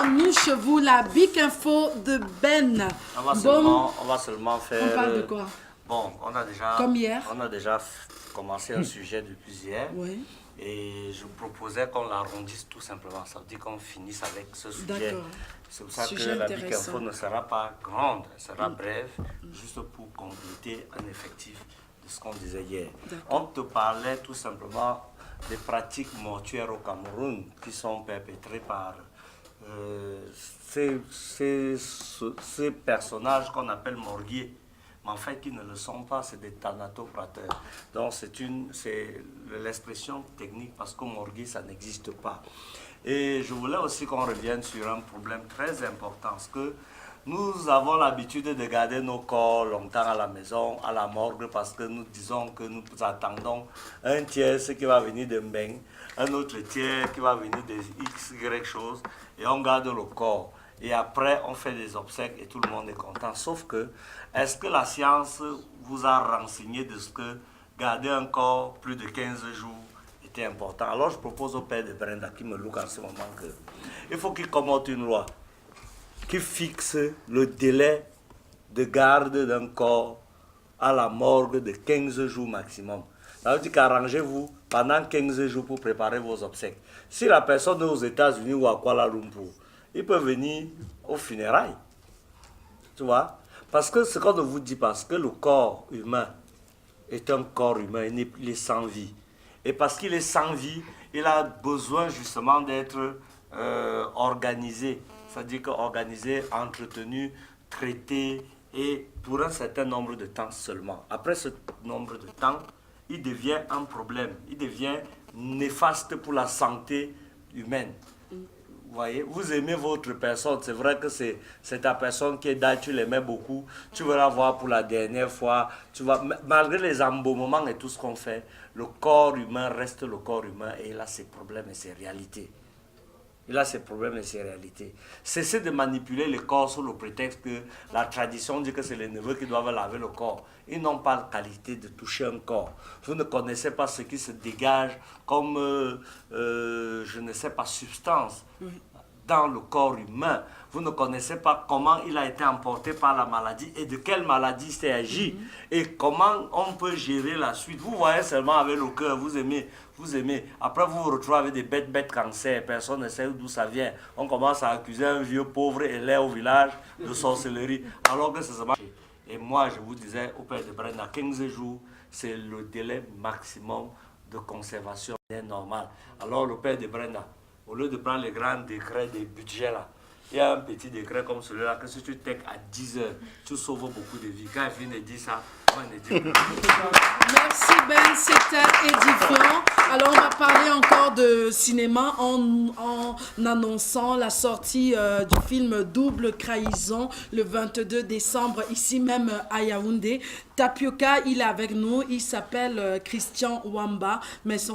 Alors, nous, chez vous, la Big Info de Ben. On va seulement faire... On parle de quoi? Bon, on a déjà... Comme hier. On a déjà commencé un sujet depuis hier. Oui. Et je proposais qu'on l'arrondisse tout simplement. Ça veut dire qu'on finisse avec ce sujet. D'accord. C'est pour ça que Sujet la Big intéressant. Info ne sera pas grande, elle sera brève, juste pour compléter un effectif de ce qu'on disait hier. On te parlait tout simplement des pratiques mortuaires au Cameroun qui sont perpétrées par ces personnages qu'on appelle morguiers, mais en fait qui ne le sont pas, c'est des thanatoprateurs. Donc c'est l'expression technique parce qu'au morguier ça n'existe pas. Et je voulais aussi qu'on revienne sur un problème très important, parce que nous avons l'habitude de garder nos corps longtemps à la maison, à la morgue, parce que nous disons que nous attendons un tiers qui va venir de Mbeng, un autre tiers qui va venir de X, Y choses, et on garde le corps. Et après, on fait des obsèques et tout le monde est content. Sauf que, est-ce que la science vous a renseigné de ce que garder un corps plus de 15 jours était important? Alors, je propose au père de Brenda, qui me loue en ce moment, qu'il faut qu'il commente une loi qui fixe le délai de garde d'un corps à la morgue de 15 jours maximum. Ça veut dire qu'arrangez-vous pendant 15 jours pour préparer vos obsèques. Si la personne est aux États-Unis ou à Kuala Lumpur, il peut venir aux funérailles. Tu vois? Parce que ce qu'on ne vous dit pas, c'est que le corps humain est un corps humain, il est sans vie. Et parce qu'il est sans vie, il a besoin justement d'être organisé. C'est-à-dire organisé, entretenu, traité, et pour un certain nombre de temps seulement. Après ce nombre de temps, il devient un problème, il devient néfaste pour la santé humaine. Vous voyez, vous aimez votre personne, c'est vrai que c'est ta personne qui est là, tu l'aimais beaucoup, tu veux la voir pour la dernière fois, malgré les embaumements et tout ce qu'on fait, le corps humain reste le corps humain et il a ses problèmes et ses réalités. Il a ses problèmes et ses réalités. Cessez de manipuler le corps sous le prétexte que la tradition dit que c'est les neveux qui doivent laver le corps. Ils n'ont pas la qualité de toucher un corps. Vous ne connaissez pas ce qui se dégage comme, je ne sais pas, substance dans le corps humain. Vous ne connaissez pas comment il a été emporté par la maladie et de quelle maladie il s'agit et comment on peut gérer la suite. Vous voyez seulement avec le cœur, vous aimez. Après, vous vous retrouvez avec des bêtes cancer, personne ne sait d'où ça vient. On commence à accuser un vieux pauvre et l'air au village de sorcellerie, alors que c'est ça. Et moi, je vous disais, au père de Brenda, 15 jours, c'est le délai maximum de conservation normal. Alors, le père de Brenda, au lieu de prendre les grands décrets des budgets là, il y a un petit décret comme celui-là que si tu tech à 10 heures, tu sauves beaucoup de vies. Quand il finit de dire ça, on ne dit plus. Merci Ben, c'était édifiant. Alors on va parler encore de cinéma en annonçant la sortie du film Double Trahison le 22 décembre, ici même à Yaoundé. Tapioca, il est avec nous, il s'appelle Christian Wamba, mais son